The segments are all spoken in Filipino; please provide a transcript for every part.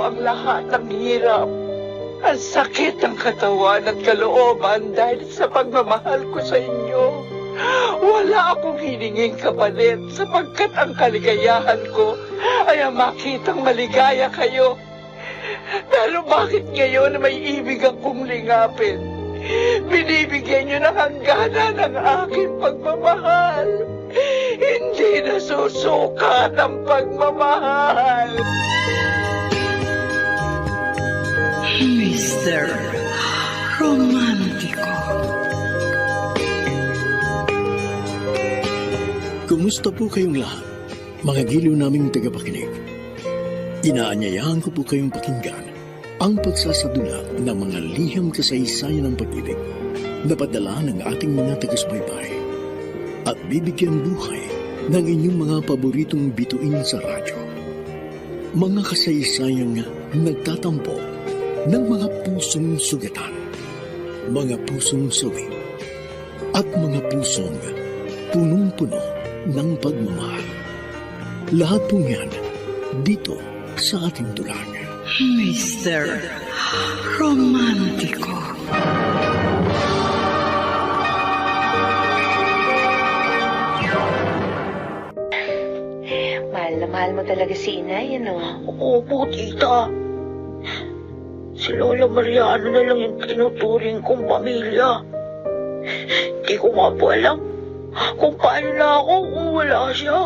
ang lahat ng hirap. Ang sakit ng katawan at kalooban dahil sa pagmamahal ko sa inyo. Wala akong hininging kapalit sapagkat ang kaligayahan ko ay ang makitang maligaya kayo. Pero bakit ngayon may ibig akong lingapin? Binibigyan niyo ng hangganan ng aking pagmamahal. Hindi nasusukat ang pagmamahal. Mr. Romántico. Kumusta po kayong lahat, mga giliw naming tagapakinig? Inaanyayahan ko po kayong pakinggan ang pagsasadula ng mga liham kasaysayan ng pag-ibig na padala ng ating mga taga-subaybay at bibigyan buhay ng inyong mga paboritong bituin sa radyo. Mga kasaysayang nagtatampo ng mga pusong sugatan, mga pusong suwi, at mga pusong punong-puno ng pagmamahal. Lahat po yan dito sa ating dulang. Mr. Romántico. Mahal na mahal mo talaga si Inay, ano? Opo, tita. Si Lola Mariano na lang yung tinuturing kong pamilya. Hindi ko nga po alam kung paano na ako kung wala siya.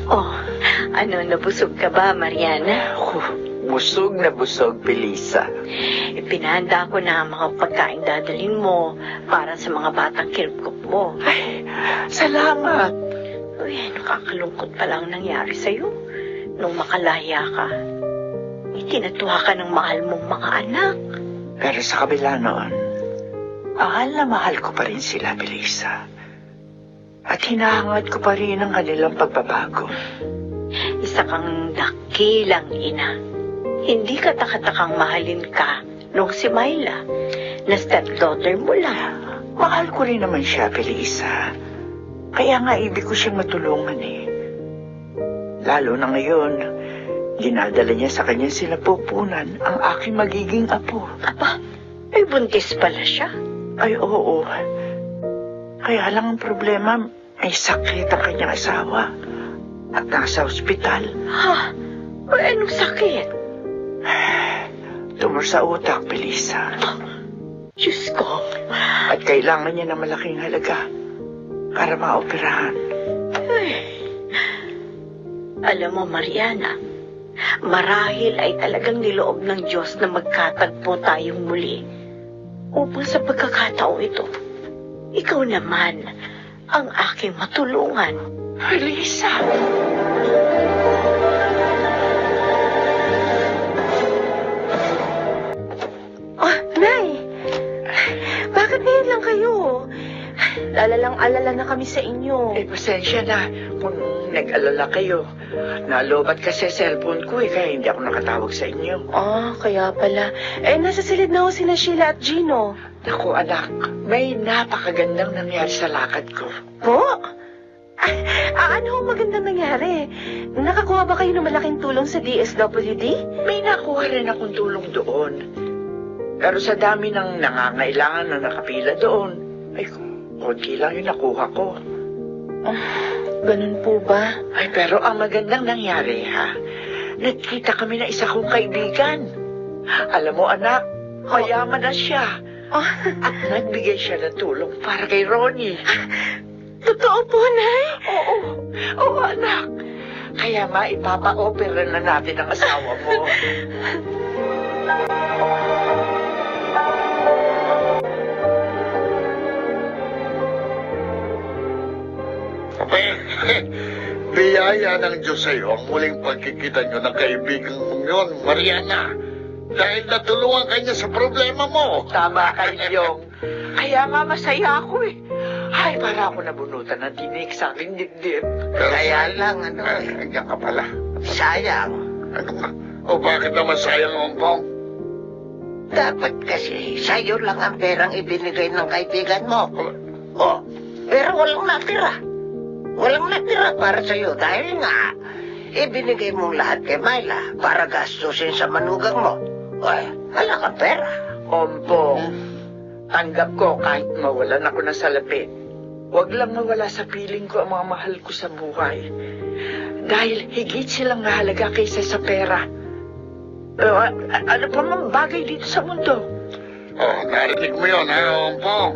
Oh, ano, nabusog ka ba, Mariana? Busog na busog, Belisa. Ipinahanda ko na ang mga pagkain dadalhin mo para sa mga batang kirpkop mo. Ay, salamat. Uy, nakakalungkot pala ang nangyari sa'yo. Nung makalaya ka, itinatuwa ka ng mahal mong mga anak. Pero sa kabila noon, mahal na mahal ko pa rin sila, Belisa. At hinahangad ko pa rin ang kanilang pagbabago. Isa kang dakilang ina. Hindi ka takatakang mahalin ka nung si Myla, na stepdaughter mo lang. Mahal ko rin naman siya, Belisa. Kaya nga ibig ko siyang matulungan eh. Lalo na ngayon, dinadala niya sa kanya sila pupunan ang aking magiging apo. Aba, ay buntis pala siya. Ay, oo. Kaya lang ang problema, may sakit ang kanyang asawa. At nasa ospital. Ha? Ay, anong sakit? Tumor sa utak, Belisa. Diyos ko. At kailangan niya ng malaking halaga para maoperahan. Ay. Alam mo, Mariana, marahil ay talagang niloob ng Diyos na magkatagpo tayong muli upang sa pagkakataong ito, ikaw naman ang aking matulungan. Belisa! Oh, Nay! Bakit ngayon lang kayo? Alalang-alala na kami sa inyo. Eh, pasensya na kung nag-alala kayo. Nalobat kasi cellphone ko eh, kaya hindi ako nakatawag sa inyo. Ah, kaya pala. Eh, nasa silid na ho sina Sheila at Gino. Naku, anak, may napakagandang nangyari sa lakad ko. Po? Ano ho magandang nangyari? Nakakuha ba kayo ng malaking tulong sa DSWD? May nakuha rin akong tulong doon. Pero sa dami ng nangangailangan na nakapila doon, ay konti lang yung nakuha ko. Ganun po ba? Ay, pero ang magandang nangyari, ha? Nagkita kami ng isa kong kaibigan. Alam mo, anak, mayaman na siya. At nagbigay siya ng tulong para kay Ronnie. Totoo po, Nay? Oo, anak. Kaya maipapa-opera na natin ang asawa mo. Biyaya ng Diyos sa iyo ang muling pagkikita nyo ng kaibigan mong yun, Mariana. Dahil natulungan ka niya sa problema mo. Tama ka, Yong. Kaya nga masaya ako eh. Ay, para ako nabunutan ng tinik sa aking dibdib. Kaya lang, hanggang ka pala. Sayang. Ano nga? O bakit naman sayang ang pong? Dapat kasi sa'yo lang ang perang ibinigay ng kaibigan mo. O, Pero walang natira. Walang natira para sa'yo dahil nga, ibinigay mong lahat kay Myla para gastusin sa manugang mo. Ay, wala kang pera. Ompong, tanggap ko kahit mawalan ako ng salapi. Huwag lang mawala sa piling ko ang mga mahal ko sa buhay. Dahil higit silang mahalaga kaysa sa pera. Ano pa mang bagay dito sa mundo? Oh, narinig mo yun, ha, Ompong?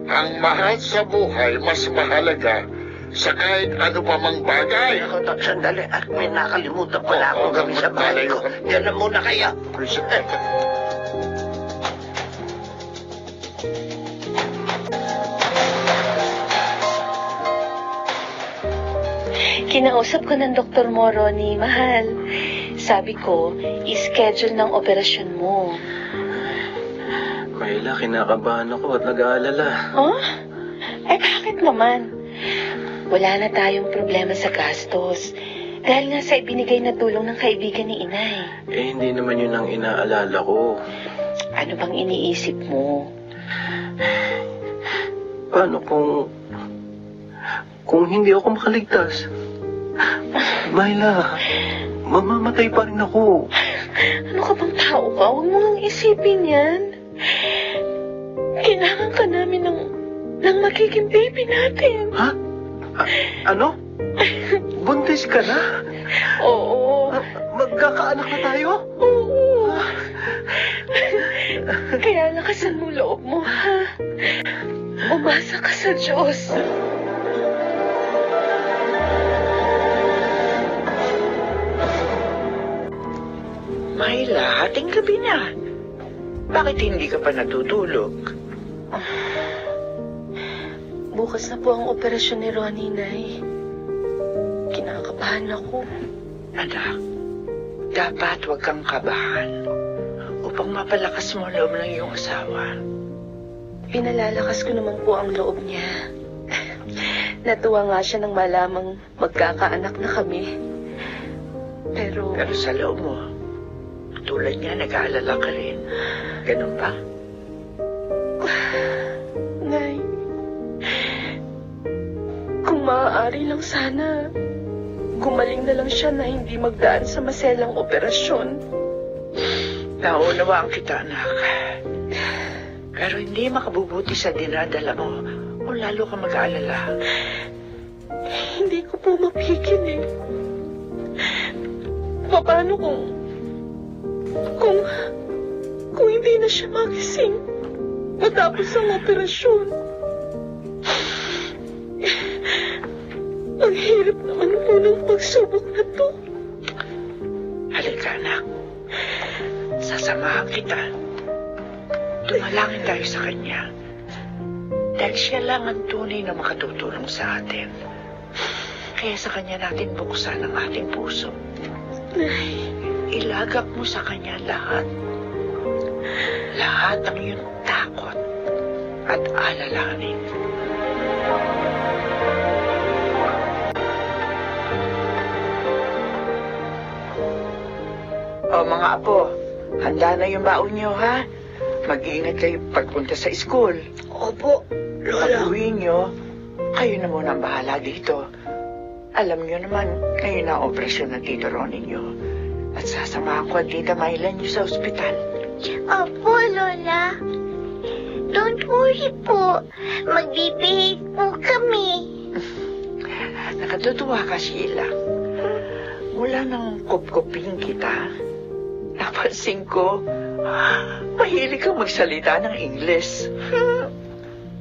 Ang mahal sa buhay mas mahalaga sa kahit ano pa mang bagay. Ako, sandali. At may nakalimutan pala akong gawin sa bahay ko. Diyan na muna kayo. Kinausap ko ng Dr. mo, Ronnie, mahal. Sabi ko, i-schedule ng operasyon mo. Myla, kinakabahan ako at nag-aalala. Oh? Eh, bakit naman? Wala na tayong problema sa gastos. Dahil nga sa ibinigay na tulong ng kaibigan ni Inay. Eh, hindi naman yun ang inaalala ko. Ano bang iniisip mo? Paano kung hindi ako makaligtas? Myla, mamamatay pa rin ako. Ano ka bang tao ka? Huwag mo nang isipin yan. Kailangan ka namin ng magiging baby natin. Ha? Ano? Buntis ka na? Oo. Magkakaanak na tayo? Oo. Kaya lakasan mo loob mo, ha? Umasa ka sa Diyos. Myla, hating gabi na. Bakit hindi ka pa natutulog? Bukas na po ang operasyon ni Ronnie, Nay. Kinakabahan ako. Anak, dapat huwag kang kabahan upang mapalakas mo ang loob ng iyong asawa. Pinalalakas ko naman po ang loob niya. Natuwa nga siya nang malamang magkakaanak na kami. Pero sa loob mo, tulad niya, nag-aalala ka rin. Ganun ba? Nay, kung maaari lang sana, gumaling na lang siya na hindi magdaan sa maselang operasyon. Naunawaan kita, anak. Pero hindi makabubuti sa dinadala mo kung lalo ka mag-aalala. Hindi ko po mapigil eh. Paano kung hindi na siya magising matapos ang operasyon? Ang hirap naman po ng pagsubok na to. Halika, anak. Sasamahan kita. Tumalangin tayo sa kanya. Dahil siya lang ang tunay na makatutulong sa atin. Kaya sa kanya natin buksan ang ating puso. Ilagak mo sa kanya lahat. Lahat ng iyong takot at alalahanin. O mga apo, handa na yung baon niyo, ha? Mag-iingat kayo pagpunta sa school. Opo, Pag-uwi niyo, kayo na muna ang bahala dito. Alam niyo naman, ngayon na operasyon ng Tito Ronnie niyo. At sasamahan ko ang Tita Myla niyo sa ospital. Opo, Lola. Don't worry po. Magbibihave po kami. Nakatutuwa ka, Sheila. Mula nang kupkupin kita, napansin ko, mahilig kang magsalita ng Ingles.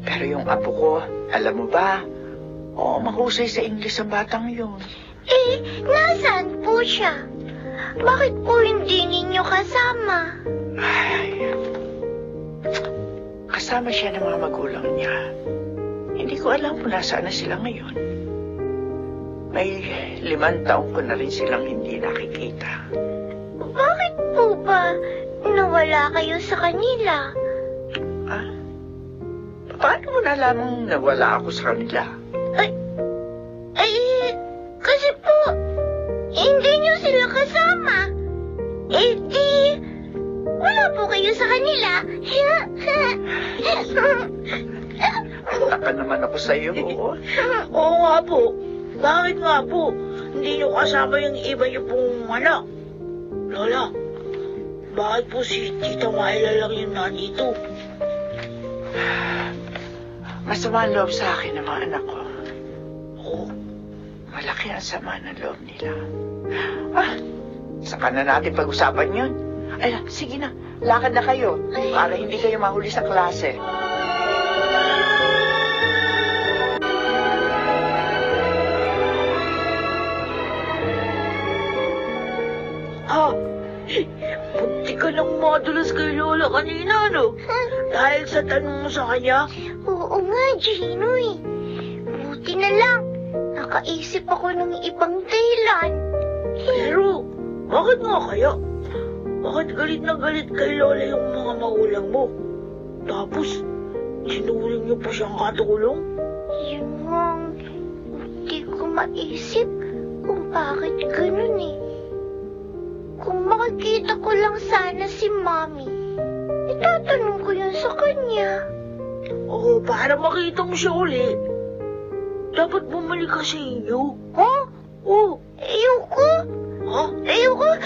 Pero yung apo ko, alam mo ba, mahusay sa Ingles ang batang yun. Nasaan po siya? Bakit po hindi ninyo kasama? Ay, kasama siya ng mga magulang niya. Hindi ko alam kung nasaan na sila ngayon. May 5 taon ko na rin silang hindi nakikita. Bakit po ba nawala kayo sa kanila? Paano mo nalamang nawala ako sa kanila? Kasi po, hindi nyo sila kasama. Di, wala po kayo sa kanila. Nagtataka naman ako sa iyo. Oo nga po. Bakit nga po? Hindi niyo kasama yung iba niyo pong anak. Lola, bakit po si Tita Myla lang yung nandito? Masama ang loob sa akin ng mga anak ko. Oh, Malaki ang sama ng loob nila. Saka na natin pag-usapan yun. Ay, sige na. Lakad na kayo. Para hindi kayo mahuli sa klase. Bunti ka lang madulas kay Lola kanina, no? Dahil sa tanong mo sa kanya? Oo nga, Gino eh. Buti na lang. Nakaisip ako ng ibang dahilan. Pero, bakit nga kaya? Bakit galit na galit kay Lola yung mga magulang mo? Tapos, sinuling niyo pa siyang katulong? Yun nga, hindi ko maisip kung bakit ganun eh. Kung makikita ko lang sana si Mami, itatanong ko yun sa kanya. Oo, para makita mo siya uli. Dapat bumalik ka sa inyo. Ha? Oo. Ayoko. Ha?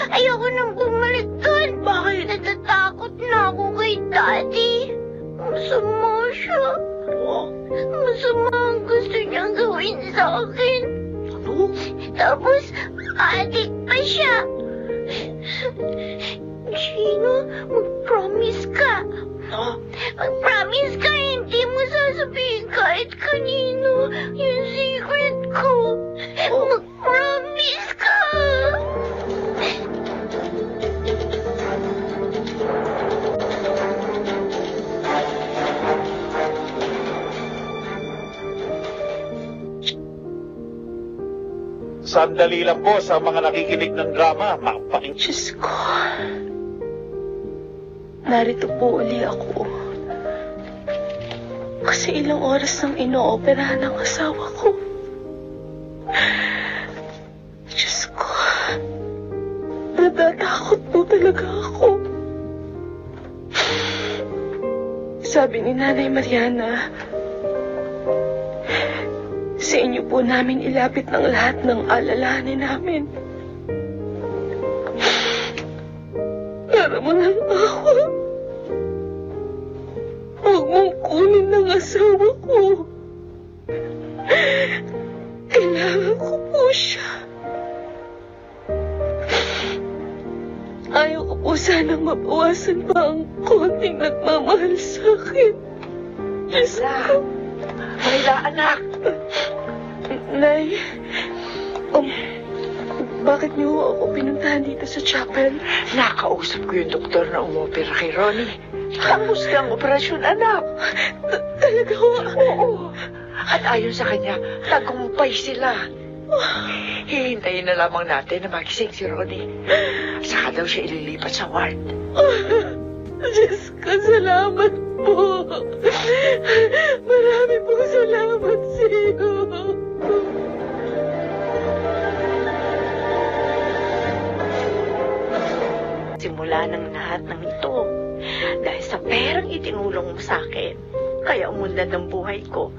Ayoko nang bumalik doon. Bakit? Natatakot na ako kay Daddy. Masama siya. Oh, Masama ang gusto niyang gawin sa akin. ano? Tapos, adik pa siya. Gino, mag-promise ka. Ha? Mag-promise ka, hindi mo sasabihin kahit kanino yung secret ko. Mag-promise ka. Sandali lang po sa mga nakikinig ng drama. Diyos ko. Narito po uli ako. Kasi ilang oras nang inooperahan ang asawa ko. Diyos ko. Natatakot po talaga ako. Sabi ni Nanay Mariana, sa inyo po namin ilapit ng lahat ng alalahanin namin. Para mga awa, huwag mong kunin ng asawa ko. Kailangan ko po siya. Ayaw ko po sanang mabawasan pa ang konting nagmamahal sa akin. Diyos ko. Mayla, anak! Nay, bakit niyo ako pinuntahan dito sa chapel? Nakausap ko yung doktor na umopera kay Ronnie. Tapos na ang operasyon, anak. Talaga ho? Oo. At ayon sa kanya, tagumpay sila. Hihintayin na lamang natin na magising si Ronnie. Saka daw siya ililipat sa ward. Diyos ko, salamat po. Marami pong salamat sa iyo. Simula ng lahat ng ito. Dahil sa perang itinulong mo sa akin, kaya umunlad ang buhay ko.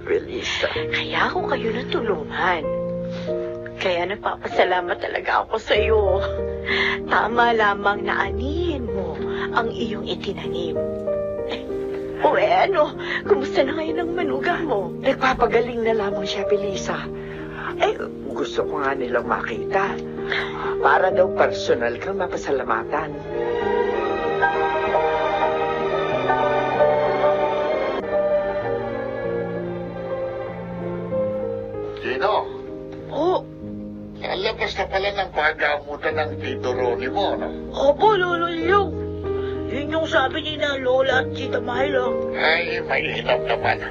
Melissa. Kaya ako kayo natulungan. Kaya napapasalamat talaga ako sa iyo. Tama lamang na anihin mo ang iyong itinanim. Ano? Kumusta na ngayon ang manugang mo? Nagpapagaling na lamang siya, Melissa. Gusto ko nga nilang makita. Para daw personal kang mapasalamatan. Gino, Labas na pala ng pagamutan ng Tito Ronnie mo, no? Opo, Lolo Ilyong. Yun yung sabi ni na Lola at Tita Myla. Ay, mainam naman.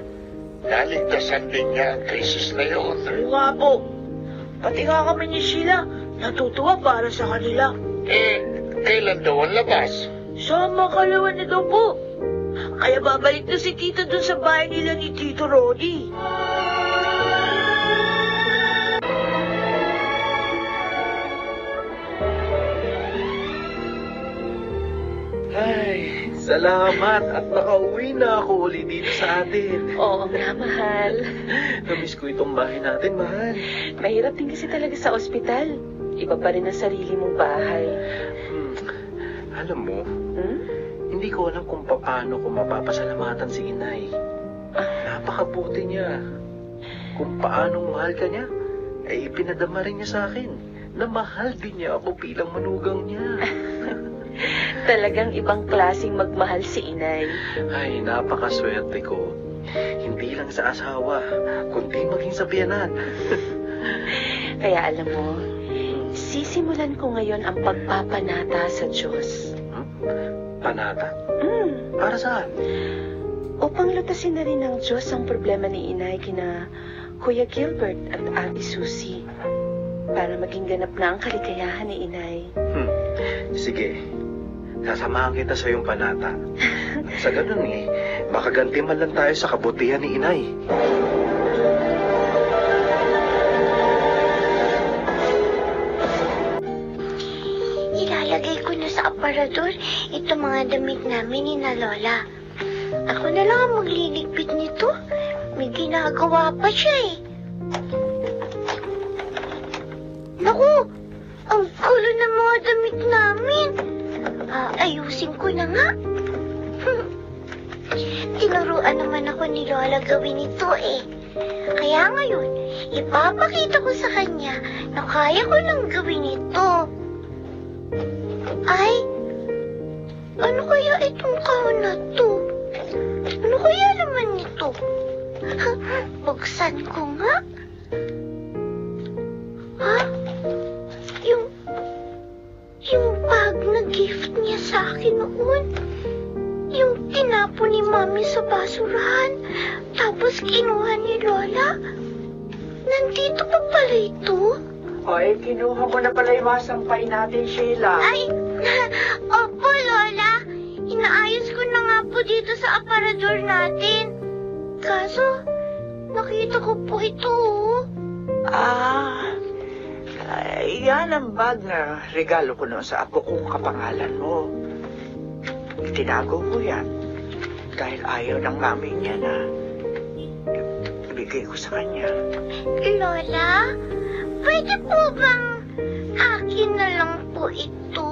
Naligtasan din niya ang krisis na yun. Oo nga po. Pati nga kami ni Sheila, natutuwa para sa kanila. Kailan daw ang labas? Sa makalawan na daw po. Kaya babalik na si Tita dun sa bahay nila ni Tito Ronnie. Ay, sa Salamat at nakauwi na ako uli dito sa atin. Oo nga, mahal. Namiss ko itong bahay natin, mahal. Mahirap din kasi talaga sa ospital. Iba pa rin ang sarili mong bahay. Alam mo, hindi ko alam kung paano ko mapapasalamatan si inay. Napakabuti niya. Kung paanong mahal ka niya, ay ipinadama rin niya sa akin na mahal din niya ako bilang manugang niya. Talagang ibang klaseng magmahal si inay. Ay, napakaswerte ko. Hindi lang sa asawa, kundi maging sa biyanan. Kaya alam mo, sisimulan ko ngayon ang pagpapanata sa Diyos. Panata? Para saan? Upang lutasin na rin ng Diyos ang problema ni inay kina Kuya Gilbert at Ate Susie. Para maging ganap na ang kaligayahan ni inay. Sige, sasamahan kita sa iyong panata. Sa ganun baka gantiman lang tayo sa kabutihan ni inay. Ilalagay ko na sa aparador itong mga damit namin ni na Lola. Ako na lang ang magliligpit nito. May ginagawa pa siya eh. Naku! Ang gulo ng mga damit namin. Ayusin ko na nga. Tinuruan naman ako ni Lola gawin ito eh. Kaya ngayon, ipapakita ko sa kanya na kaya ko lang gawin ito. Ay, ano kaya itong kahon na to? Ano kaya naman ito? Buksan ko nga. Ha? Yung bag na gift niya sa akin noon. Yung tinapon ni Mami sa basurahan. Tapos kinuha ni Lola. Nandito pa pala ito? Oy, kinuha mo na pala yung mga sampay natin, Sheila. Ay, opo, Lola. Inaayos ko na nga po dito sa aparador natin. Kaso, nakita ko po ito. Yan ang bag na regalo ko noon sa apo kong kapangalan mo. Tinago ko yan. Dahil ayaw ng mami niya na ibigay ko sa kanya. Lola, pwede po bang akin na lang po ito?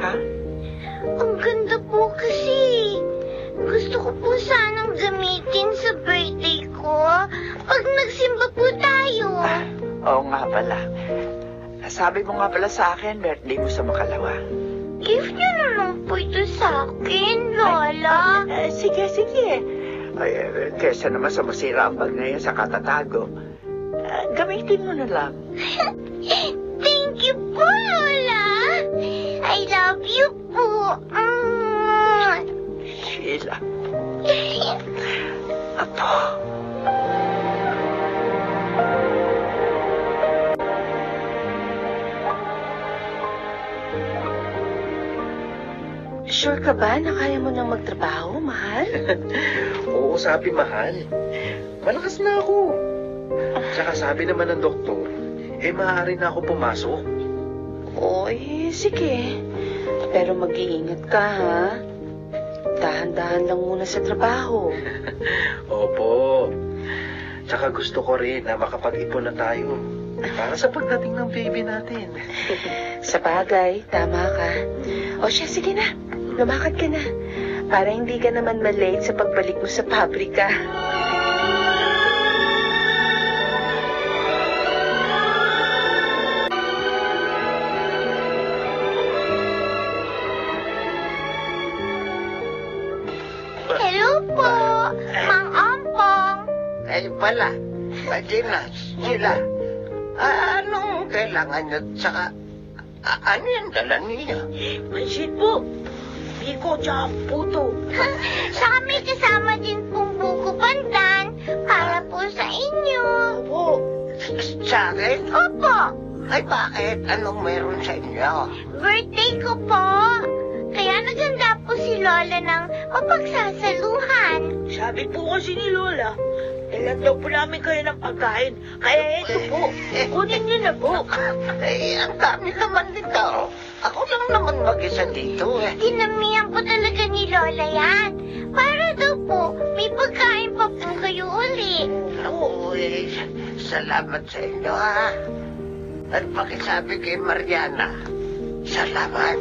Ha? Ang ganda po kasi. Gusto ko po sanang gamitin sa birthday ko pag nagsimba po tayo. Oo nga pala. Sabi mo nga pala sa akin, birthday mo sa Makalawa. Gift niyo na lang po ito sa akin, Lola. Sige. Ay, kesa naman sa masira ang bag na yan sa katatago. Gamitin mo na lang. Thank you po, Lola. I love you po. Sheila. Apo. Sure ka ba na kaya mo nang magtrabaho, mahal? Oo, sabi mahal. Malakas na ako. Tsaka sabi naman ng doktor, maaari na ako pumasok. Oy, sige. Pero mag-iingat ka, ha? Dahan-dahan lang muna sa trabaho. Opo. Tsaka gusto ko rin na makapag-ipon na tayo. Para sa pagdating ng baby natin. Sa bagay, tama ka. O siya, sige na. Lumakad ka na. Para hindi ka naman malate sa pagbalik mo sa pabrika. Hello po, Mang Ampong. Ay pala, Madina, sila. Anong kailangan niya? Tsaka, ano yung dala niya? Pansin po. Biko, tsaka puto. Saka may kasama din pong buko pandan para po sa inyo. Opo. Sa akin? Opo, Ay bakit? Anong meron sa inyo? birthday ko po. Kaya naganda po si Lola ng mapagsasaluhan. Sabi po kasi ni Lola, ilan daw po namin kayo ng pagkain. Kaya ito po, kunin niyo na po. Ay, ang dami naman nito. Ako lang naman mag-isa dito eh. Dinamihan po talaga ni Lola yan. Para daw po, may pagkain pa po kayo uli. Oo eh, salamat sa inyo ha. At pakisabi kay Mariana, salamat.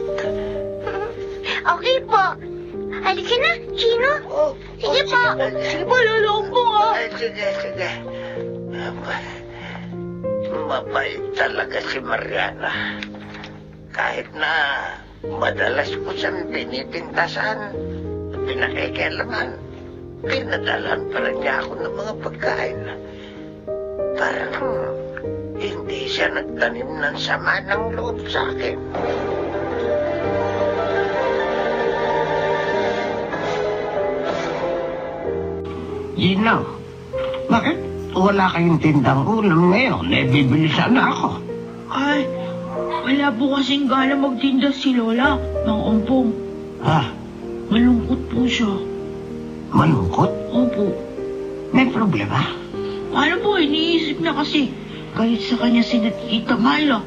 Okay po. Halika na, Chino. Sige po. Sige po, Lola, upo nga. Ay, sige. Mabait talaga si Mariana. Kahit na madalas ko siyang pinipintasan, pinakikialaman, pinadalan pa rin niya ako ng mga pagkain. Parang hindi siya nagtanim ng sama ng loob sa akin. Gino, bakit wala kayong tindang ulam ngayon? Bibili sana ako. Ay, wala po kasing gana magtinda si Lola ng umpong. Ah, Malungkot po siya. malungkot? Opo. May problema? Ano po, iniisip na kasi kahit sa kanya si Tita Myla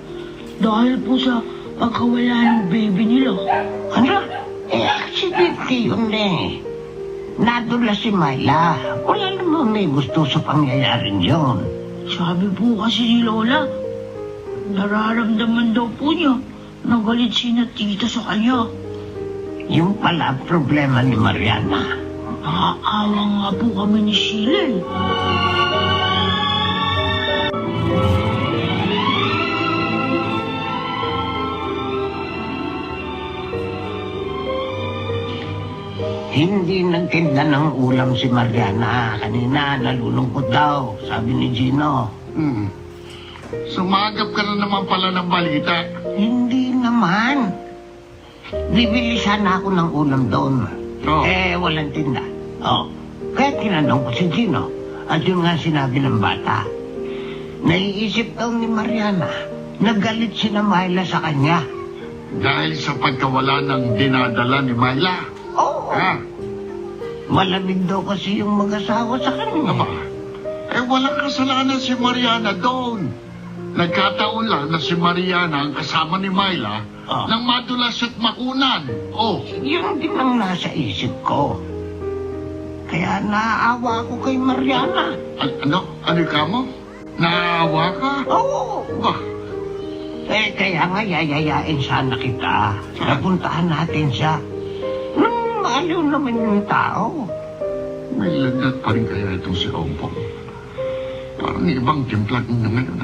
dahil po sa pagkawala ng baby nila. Ano? Aksidente yun eh. Nadula si Myla. Wala naman may gusto sa pangyayaring yun. Sabi po kasi ni Lola, nararamdaman daw po niya na galit si Tita sa kanya. Yung pala problema ni Mariana. Nakaawa nga po kami ni Sheila eh. Hindi nagtinda ng ulam si Mariana. Kanina nalulungkot daw, sabi ni Gino. Sumagap ka na naman pala ng balita. Hindi naman. Bibili sana ako ng ulam doon. Oh. Walang tinda. Kaya tinanong ko si Gino. At yun nga sinabi ng bata. Naiisip daw ni Mariana na galit si na Myla sa kanya. Dahil sa pagkawala ng dinadala ni Myla. Oo. Malamig daw kasi yung mag-asawa sa kanya. Aba, walang kasalanan si Mariana doon. Nagkataon lang na si Mariana ang kasama ni Myla nang madulas at makunan. Yun din ang nasa isip ko. Kaya naaawa ako kay Mariana. Ano ka mo? Naawa ka? Oo. Bah, Kaya nga yayayain sana kita. Napuntahan natin siya. Nang maaliw naman yung tao. may lagnat pa rin kaya itong si Ompong. Parang ibang timplag na ngayon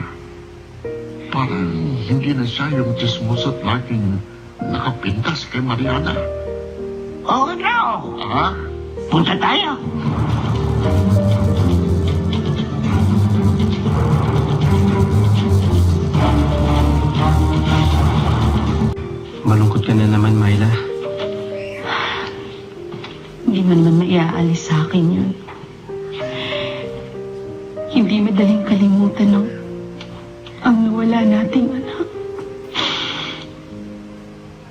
Parang hindi na siya yung chismos at laging nakapintas kay Mariana. Oo na. Punta tayo. Malungkot ka na naman, Myla. Hindi man man maiaalis sa akin yun. Hindi madaling kalimutan ng ang nawala nating anak.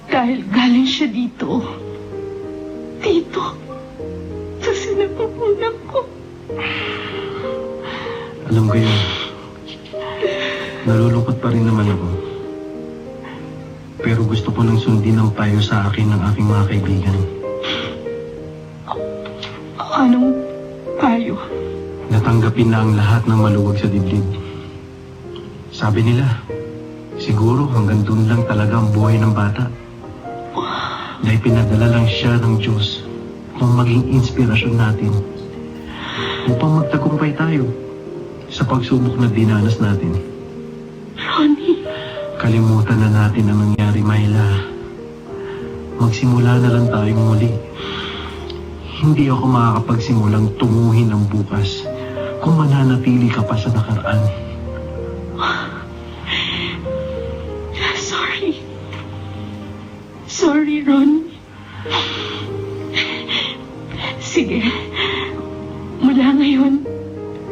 Dahil galing siya dito. Dito. Sa sinapupunan ko. Alam ko yun. Nalulungkot pa rin naman ako. Pero gusto ko nang sundin ang payo sa akin ng aking mga kaibigan. Anong payo? Natanggapin na ang lahat ng maluwag sa dibdib. Sabi nila, siguro hanggang doon lang talaga ang buhay ng bata. Dahil pinadala lang siya ng Diyos upang maging inspirasyon natin. Upang magtagumpay tayo sa pagsubok na dinanas natin. Ronnie. Kalimutan na natin ang nangyari, Myla. Magsimula na lang tayong muli. Hindi ako makakapagsimulang tunguhin ang bukas kung mananatili ka pa sa nakaraan. Sorry, Ron. Sige. Mula ngayon,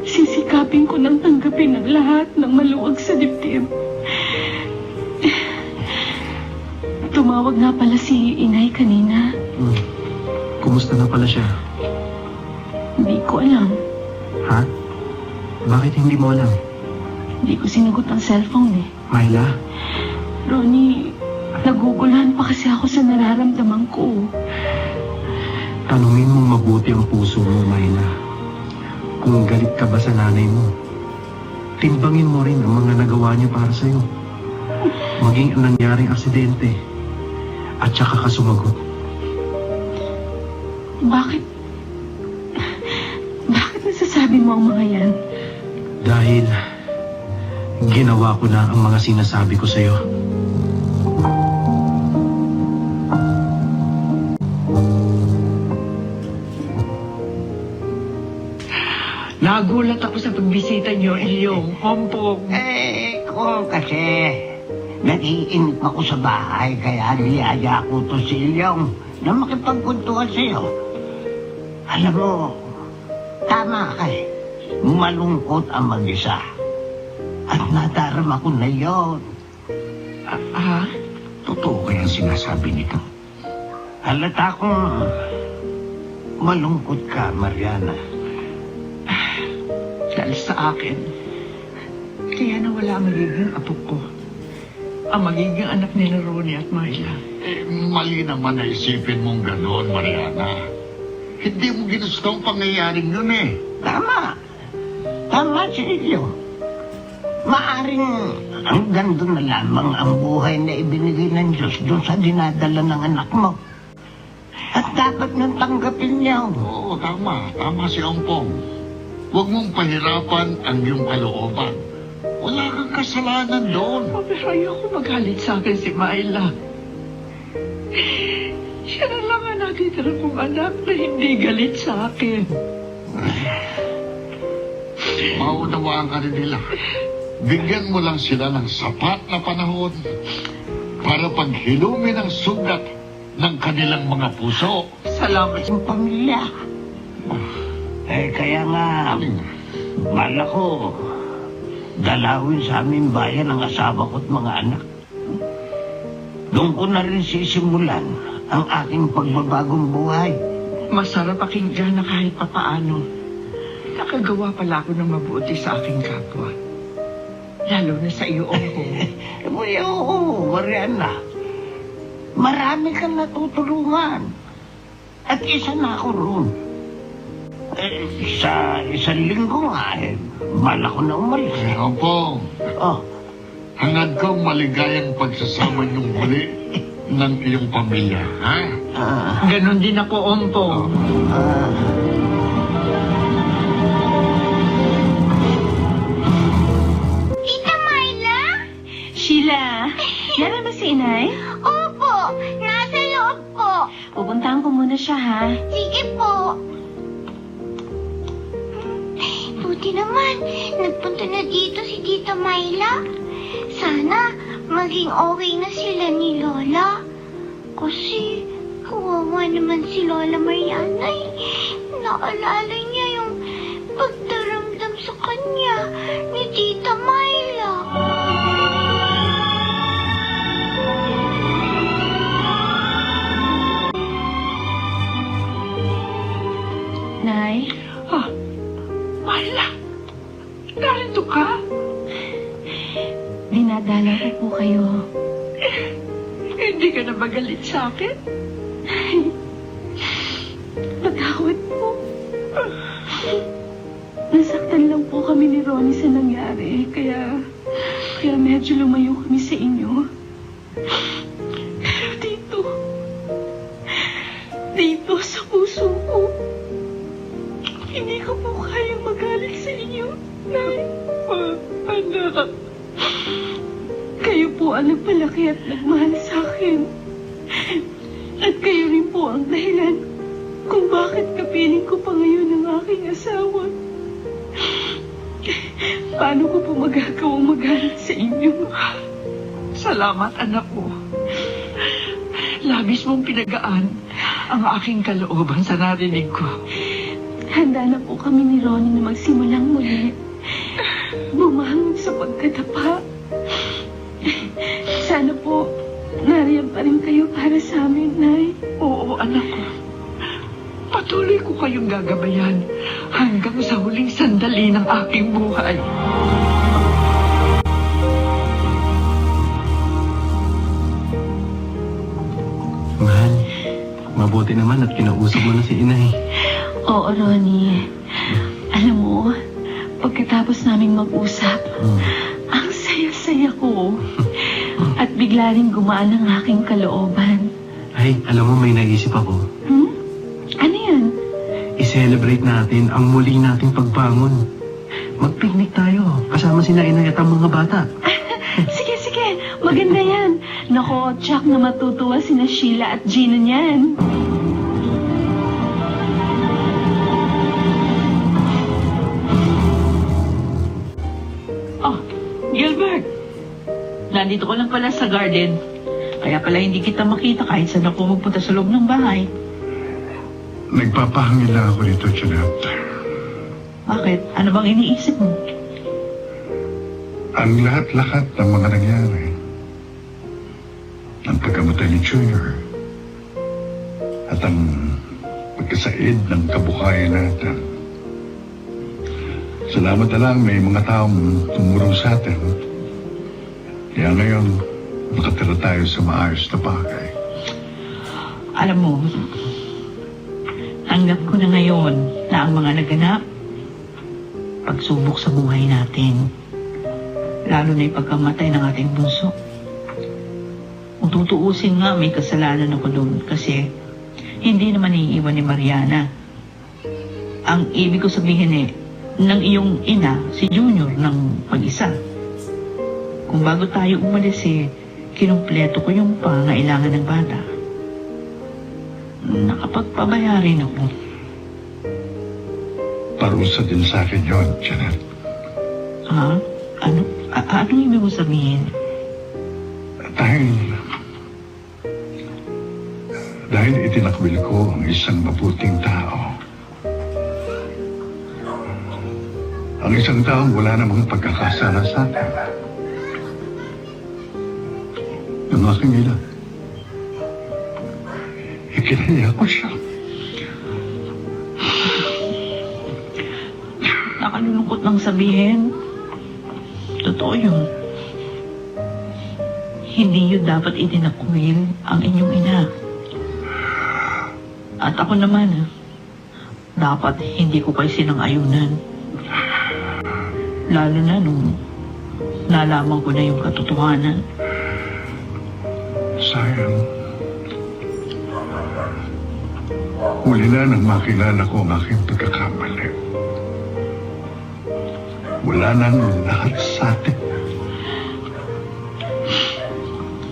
sisikapin ko nang tanggapin ang lahat ng maluwag sa dibdib. Tumawag nga pala si Inay kanina. Kumusta na pala siya? Hindi ko alam. Ha? Bakit hindi mo alam? Hindi ko sinugot ang cellphone eh. Myla? Ronnie, Naguguluhan pa kasi ako sa nararamdaman ko. Tanungin mong mabuti ang puso mo, Mayla. Kung galit ka ba sa nanay mo, timbangin mo rin ang mga nagawa niya para sa'yo. Maging ang nangyaring aksidente. At saka ka sumagot. Bakit nasasabi mo ang mga yan? Dahil ginawa ko na ang mga sinasabi ko sa'yo. Nagulat ako sa pagbisita niyo, Ilyong. Ompong. Kung kasi nag-iinip ako sa bahay, kaya niyaya ko to si Ilyong na makipagkuntuhan sa'yo. Alam mo, tama ka eh. Malungkot ang mag-isa. At nadarama ko na yun. Totoo kaya ang sinasabi nito? Halata kong malungkot ka, Mariana. Dahil sa akin, kaya nawala ang magiging apo ko. Ang magiging anak ni Ronnie at Myla. Mali naman na isipin mong gano'n, Mariana. Hindi mo ginusto ang pangyayaring yun eh. Tama. Tama si Ilyo. Maaring hanggang doon na lamang ang buhay na ibinigay ng Diyos doon sa dinadala ng anak mo. At dapat nang tanggapin niya. Oo, tama. Tama si Ompong. Huwag mong pahirapan ang iyong kalooban. Wala kang kasalanan doon. Pero ayoko magalit sa akin si Myla. Siya na lang ang natitira kong anak na hindi galit sa akin. Maunawaan ka rin nila. Bigyan mo lang sila ng sapat na panahon para paghilumin ang sugat ng kanilang mga puso. Salamat. Ang pamilya. Kaya nga, bala ko, dalawin sa aming bayan ang asawa ko at mga anak. Doon ko na rin sisimulan ang aking pagbabagong buhay. Masarap pakinggan na kahit papaano. Nakagawa pala ako ng mabuti sa aking kapwa. Lalo na sa iyo, Ompong. Oo, Mariana. Marami kang natutulungan. At isa na ako roon. Sa isang linggo nga, bala ko na umalis. Ompong, hangad kong maligayang pagsasama niyong huli ng iyong pamilya, ha? Ganon din ako, Ompong. Tita Myla? Sheila, naran ba si Inay? Opo, nasa loob po. Pupuntahan ko muna siya, ha? Sige po. Buti naman, nagpunta na dito si Tita Myla. Sana maging okay na sila ni Lola. Kasi kawawa naman si Lola Mariana. Naalala niya yung pagdaramdam sa kanya ni Tita Myla. Nay? Myla, narito ka? Dinadala ko po kayo. Hindi ka na magalit sa akin? Patawad po. Nasaktan lang po kami ni Ronnie sa nangyari. Kaya medyo lumayo kami sa inyo. Pero dito sa puso ko, hindi ko po kayang magalit sa inyo, Nay. Anak. Kayo po ang nagpalaki at nagmahal sa akin. At kayo rin po ang dahilan kung bakit kapiling ko pa ngayon ang aking asawa. Paano ko po magagawang magalit sa inyo? Salamat, anak ko. Labis mong pinagaan ang aking kalooban sa narinig ko. Handa na po kami ni Ronnie na magsimulang muli. Bumangon sa pagkatapa. Sana po, nariyan pa rin kayo para sa amin, Nay. Oo, anak ko. Patuloy ko kayong gagabayan hanggang sa huling sandali ng aking buhay. Mahal, mabuti naman at kinausap mo na si inay. Oo, Ronnie. Alam mo, pagkatapos naming mag-usap, ang saya-saya ko. At bigla rin gumaan ang aking kalooban. Ay, alam mo, may naisip ako. Ano yan? I-celebrate natin ang muli nating pagbangon. Mag-picnic tayo, kasama sina inay at ang mga bata. Sige, maganda yan. Nako, Chuck na matutuwa sina Sheila at Gina niyan. Oh, Gilbert! Nandito ko lang pala sa garden. Kaya pala hindi kita makita kahit saan ako magpunta sa loob ng bahay. Nagpapahangin lang ako dito, Janet. Bakit? Ano bang iniisip mo? Ang lahat-lahat ng mga nangyari. Ang pagkamatay ni Junior. At ang pagkasaid ng kabuhayan natin. Salamat na lang may mga taong tumulong sa atin. Kaya ngayon, nakatira tayo sa maayos na bagay. Alam mo, tanggap ko na ngayon na ang mga naganap, pagsubok sa buhay natin, lalo na yung pagkamatay ng ating bunso. Kung tutuusin nga, may kasalanan ako doon kasi hindi naman iiwan ni Mariana. Ang ibig ko sabihin ng iyong ina, si Junior, ng mag-isa. Kung bago tayo umalis kinumpleto ko yung pangailangan ng bata. Nakapagpabayarin ako. Parusa din sa akin yun, Janet. Ha? Ano ibig mo sabihin? Dahil itinakwil ko ang isang mabuting tao. Ang isang taong wala namang pagkakasala sa atin. Ang aking ina. Ikinaya ko siya. Nakalulungkot lang sabihin. Totoo yun. Hindi yun dapat itinakwil ang inyong ina. At ako naman, dapat hindi ko kayo sinang-ayunan. Lalo na nung nalaman ko na yung katotohanan. Sayang. Huli na nang makilala ko ang aking pagkakamali. Wala nang lahat sa atin.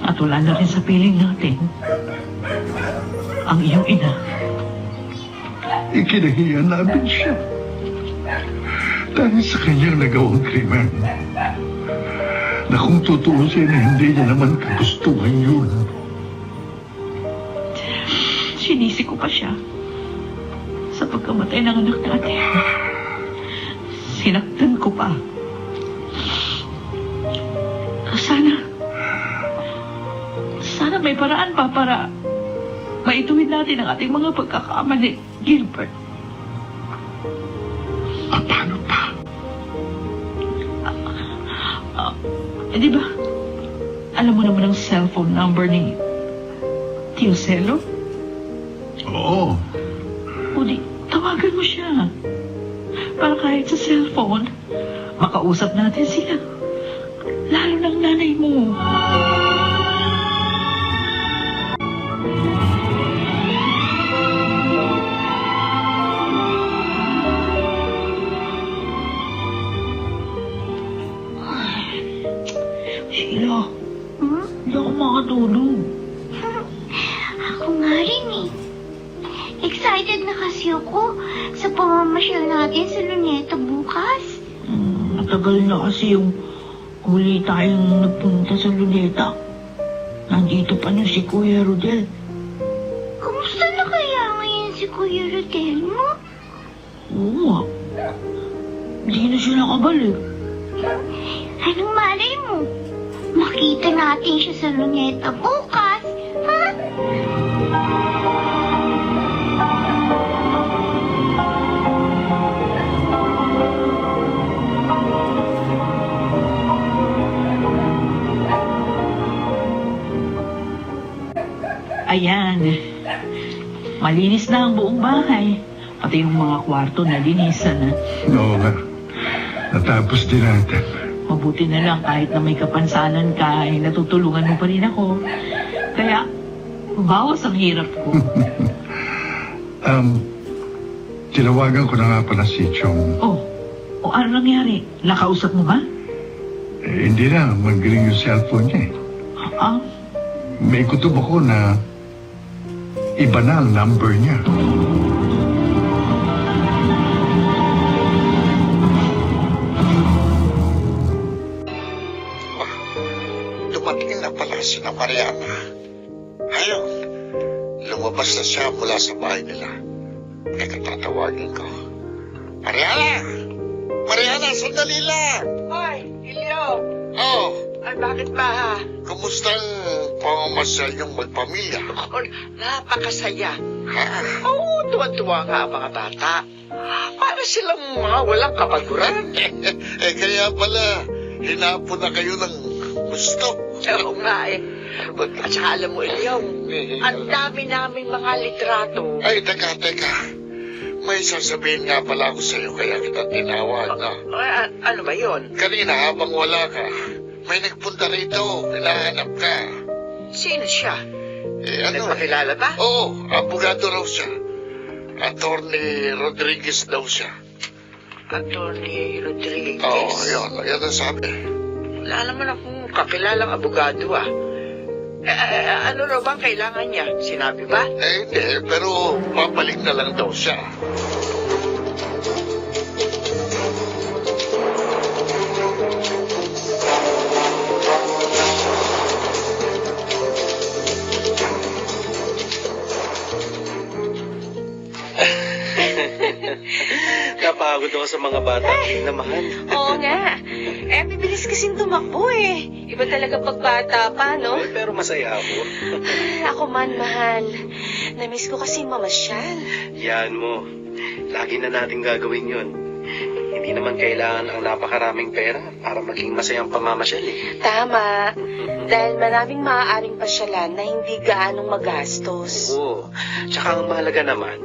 At wala na rin sa piling natin ang iyong ina. Ikinahiya namin siya. Dahil sa kanyang nagawang krimen. Na kung tutuusin, hindi niya naman kagustuhan yun. Sinisi ko pa siya sa pagkamatay ng anak natin. Sinaktan ko pa. Sana may paraan pa para maituwid natin ang ating mga pagkakamali, Gilbert. Paano pa? Di ba? Alam mo naman ang cellphone number ni Tio Celo? Oo. O di, tawagan mo siya. Para kahit sa cellphone, makausap natin sila. Lalo ng nanay mo. Sheila, hindi ako makatulog. Ako nga rin Excited na kasi ako sa pamamasyal natin sa Luneta bukas. Matagal na kasi yung huli tayong nagpunta sa Luneta. Nandito pa na si Kuya Rodel. Kamusta na kaya ngayon si Kuya Rodel mo? Oo nga. Hindi na siya nakabalik. Anong malay mo? Makita natin siya sa Luneta bukas, ha? Ayan. Malinis na ang buong bahay. Pati yung mga kwarto na linisan na. Oo nga. Natapos din natin. Mabuti na lang kahit na may kapansanan ka, ay natutulungan mo pa rin ako. Kaya, bawas ang hirap ko. Tinawagan ko na nga pala si Chong. Oh, o ano nangyari? Nakausap mo ba? Hindi na, magaling yung cellphone niya eh. Ah, May kutob ako na iba na ang number niya. Dumating na pala si na Mariana. Ayun, lumabas na siya mula sa bahay nila. Teka, tatawagin ko. Mariana! Mariana, sandali lang! Hoy, Ilyo! Oh, Ay, bakit ba ha? kumusta ang pamamasyal yung magpamilya? Oh, napakasaya. Ha? Oo, tuwan-tuwa nga ang mga bata. Para silang mga walang kapaguran. Kaya pala, hinapon na kayo ng gusto. Oo nga eh. At saka alam mo, Ilyong, ang dami naming mga litrato. Ay, teka. May sasabihin nga pala ako sa'yo, kaya kita tinawag na. Ano ba yon? Kanina, habang wala ka, may nagpunta rito, hinahanap ka. Sino siya? Ano? Nagpakilala ba? Oo, abogado raw siya. Attorney Rodriguez daw siya. Attorney Rodriguez. Oo, yan ang sabi. Wala naman akong kakilalang abogado ah. Ano raw bang kailangan niya? Sinabi ba? Hindi, pero papalik na lang daw siya. Napagod ako sa mga bata. Namahan. Oo nga. Bibilis kasing tumakbo eh. Iba talaga pagbata pa, no? Pero masaya ako. Ako man, mahal. Namiss ko kasi mamasyal. Yan mo. Lagi na natin gagawin yun. Hindi naman kailangan ang napakaraming pera para maging masayang pamamasyal eh. Tama. Dahil maraming maaaring pasyalan na hindi gaanong magastos. Oo. Tsaka ang mahalaga naman,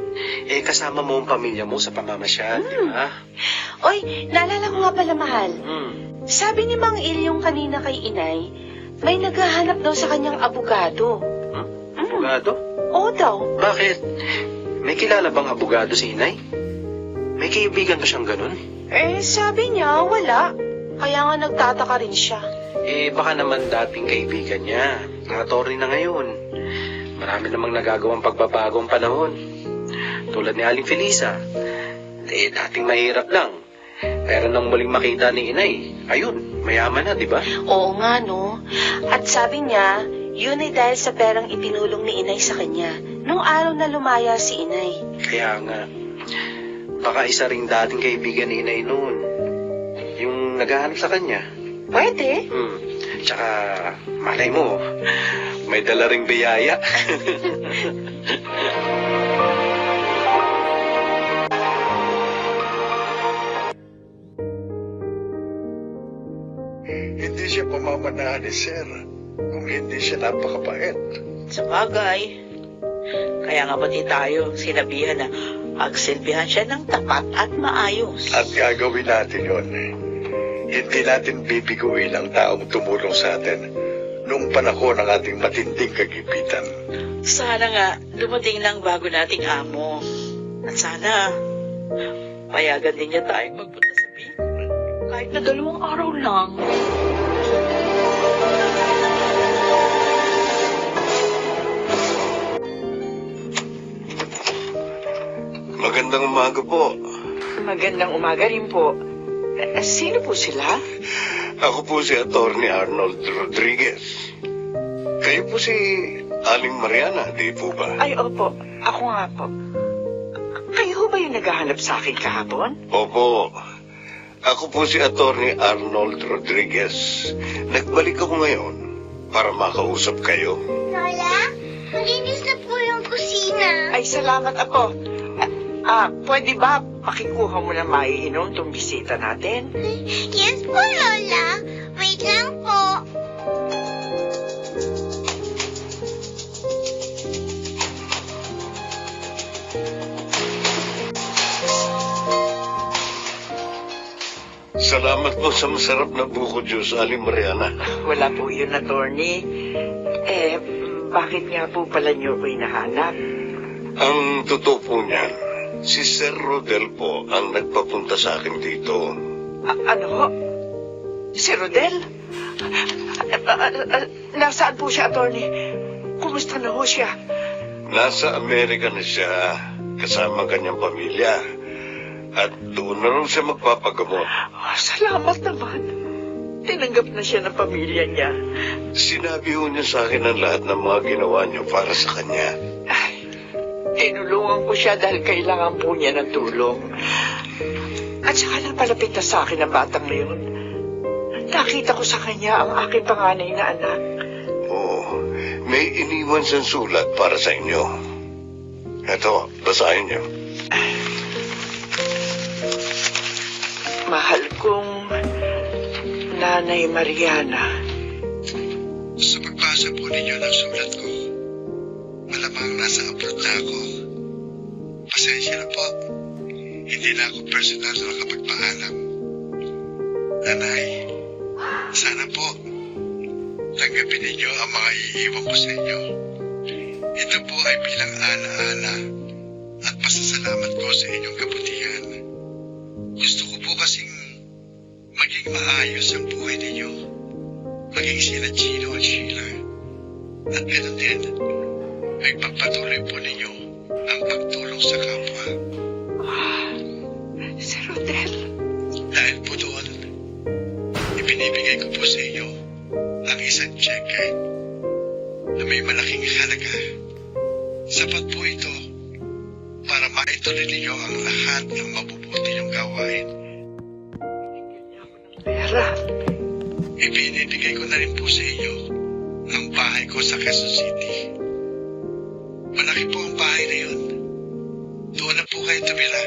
kasama mo ang pamilya mo sa pamamasyal, di ba? Oy, naalala ko nga pala, mahal. Sabi ni Mang Ilyong kanina kay Inay, may naghahanap daw sa kanyang abogado. Abogado? Oo daw. Bakit? May kilala bang abogado si Inay? May kaibigan ba siyang ganun? Sabi niya, wala. Kaya nga nagtataka rin siya. Baka naman dating kaibigan niya. Attorney na ngayon. Marami namang nagagawang pagbabagong panahon. Tulad ni Aling Felisa. Dating mahirap lang. Pero nang muling makita ni Inay, ayun, mayaman na, di ba? Oo nga, no? At sabi niya, yun ay dahil sa perang itinulong ni Inay sa kanya nung araw na lumaya si Inay. Kaya nga, baka isa ring dating kaibigan ni Inay noon. Yung naghahanap sa kanya. Pwede. Tsaka, malay mo, may dala ring biyaya. Hindi siya pamamanahan ni Sir kung hindi siya napakabait. Sabagay. Kaya nga pati tayo sinabihan na pagsilbihan siya ng tapat at maayos. At gagawin natin yun. Hindi natin bibiguin ang taong tumulong sa atin noong panahon ng ating matinding kagipitan. Sana nga dumating lang bago nating amo. At sana payagan din niya tayong magpunta sa Bicol. Kahit na 2 araw lang. Magandang umaga po. Magandang umaga rin po. Sino po sila? Ako po si Attorney Arnold Rodriguez. Kayo po si Aling Mariana, di po ba? Ay, opo. Ako nga po. Kayo ba yung naghahanap sa akin kahapon? Opo. Ako po si Attorney Arnold Rodriguez. Nagbalik ako ngayon para makausap kayo. Lola, malinis na po yung kusina. Ay, salamat apo. Pwede ba pakikuha mo na maiinom itong bisita natin? Yes po, Lola. Wait lang po. Salamat po sa masarap na buko juice, Aling Mariana. Wala po yun, attorney. Bakit nga po pala niyo ko hinahanap? Ang totoo po niyan, si Sir Rodel po ang nagpapunta sa akin dito. Ano ho? Si Rodel? Nasaan po siya, attorney? Kumusta na ho siya? Nasa Amerika na siya, kasama ang kanyang pamilya. At doon na rin siya magpapagamot. Salamat naman. Tinanggap na siya ng pamilya niya. Sinabi ho niya sa akin ang lahat ng mga ginawa niyo para sa kanya. Tinulungan ko siya dahil kailangan po niya ng tulong. At saka napalapit na sa akin ang batang na yun. Nakita ko sa kanya ang aking panganay na anak. Oo, may iniwan siyang sulat para sa inyo. Eto, basahin niyo. Mahal kong Nanay Mariana. Sa pagbasa po ninyo ng sulat ko, malamang nasa abroad na ako. Pasensya na po. Hindi na ako personal na nakapagpaalam. Nanay, sana po tanggapin ninyo ang mga iiwan ko sa inyo. Ito po ay bilang alaala at pasasalamat ko sa inyong kabutihan. Gusto ko po kasing maging maayos ang buhay ninyo. Maging sila Gino at Sheila. At ganoon din, ay pagpatuloy po ninyo ang pagtulong sa kapwa. Si Rodel. Dahil po doon, ibinibigay ko po sa inyo ang isang cheque na may malaking halaga. Sapat po ito para maituloy ninyo ang lahat ng mabubuti niyong gawain. Pera. Ibinibigay ko na rin po sa inyo ang bahay ko sa Quezon City. Malaki po ang bahay na yun. Doon na po kayo tumira.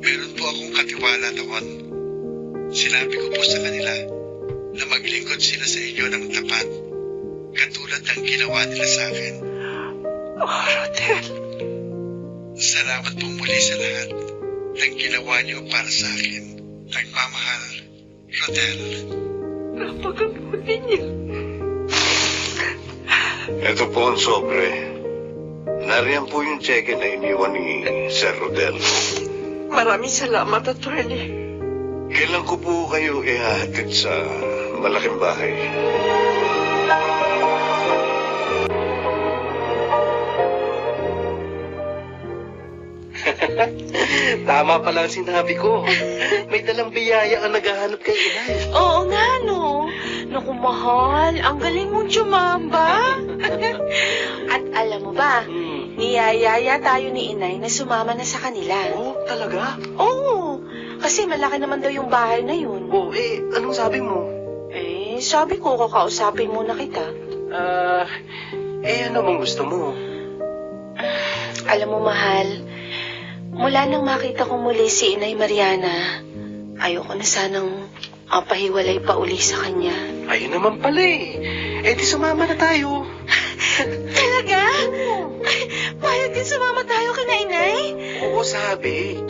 Meron po akong katiwala doon. Sinabi ko po sa kanila na maglingkod sila sa inyo ng tapat, katulad ng ginawa nila sa akin. Oh, Rodel. Salamat po muli sa lahat ng ginawa niyo para sa akin. Nagmamahal, Rodel. Napakabuti niya. Ito po ang sobre. Nariyan po yung cheque na iniwan ni Sir Rodel. Maraming salamat, attorney. Kailan ko po kayo ihahatid sa malaking bahay? Tama pala ang sinabi ko. May dalang biyaya ang naghahanap kay inay. Oo nga, no. Naku, mahal. Ang galing mong tsumamba. At alam mo ba, niyayaya tayo ni inay na sumama na sa kanila. Oh, talaga? Oo. Kasi malaki naman daw yung bahay na yun. Oh, anong sabi mo? Sabi ko, kakausapin muna kita. Ano bang gusto mo? Alam mo, mahal, mula nang makita ko muli si Inay Mariana, ayoko na sanang mapahiwalay pa uli sa kanya. Ayun naman pala di sumama na tayo. Talaga? Payag din sumama tayo kina Inay? Oo, sabi.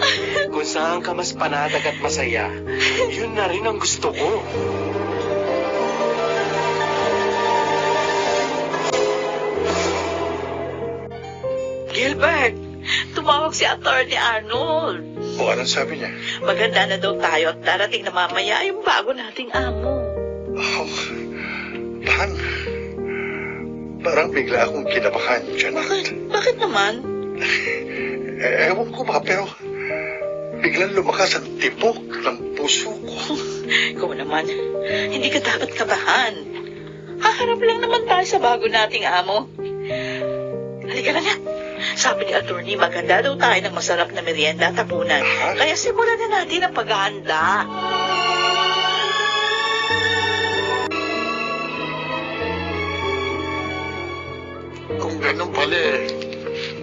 Kung saan ka mas panatag at masaya, yun na rin ang gusto ko. Gilbert, tumawag si Attorney Arnold. O, anong sabi niya? Maganda na daw tayo at darating na mamaya yung bago nating amo. Oh, parang bigla akong kinabahan, Janet. Bakit naman? Ewan ko ba, pero biglang lumakas ang tibok ng puso ko. Ikaw naman, hindi ka dapat kabahan. Haharap lang naman tayo sa bago nating amo. Halika na. Sabi ni attorney, maganda daw tayo ng masarap na merienda at hapunan. Kaya simulan na natin ang paghahanda. Kung ganun pala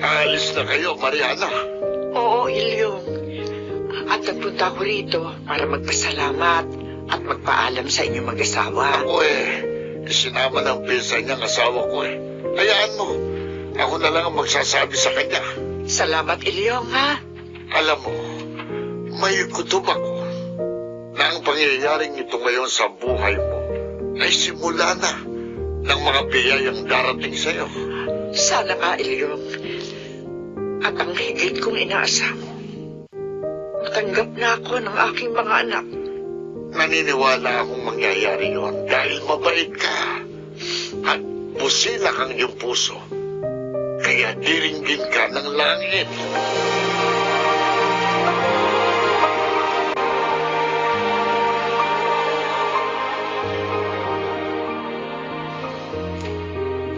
aalis na kayo, Mariana. Oo, Ilyong. At nagpunta ko rito para magpasalamat at magpaalam sa inyong mag-asawa. Ako sinama ng pinsan niyang asawa ko Hayaan mo, ako na lang ang magsasabi sa kanya. Salamat, Ilyong, ha? Alam mo, may kutob ako. na ang pangyayaring ito ngayon sa buhay mo ay simula na ng mga biyayang darating sa iyo. Sana nga, Ilyong. At ang higit kong inaasam, matanggap na ako ng aking mga anak. Naniniwala akong mangyayari yon dahil mabait ka at busilak ang iyong puso. Kaya diringgin ka ng langit.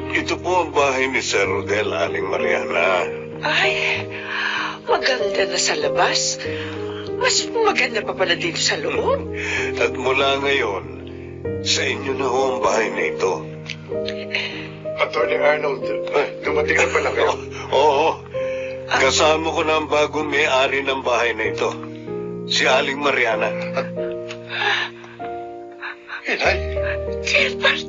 Ito po ang bahay ni Sir Rodel, Aling Mariana. Ay, maganda na sa labas. Mas maganda pa pala dito sa loob. At mula ngayon, sa inyo na ho ang bahay na ito. Attorney Arnold, dumating na pala kayo. Oo, kasama ko na ang bagong may-ari ng bahay na ito. Si Aling Mariana. Inay, Gilbert!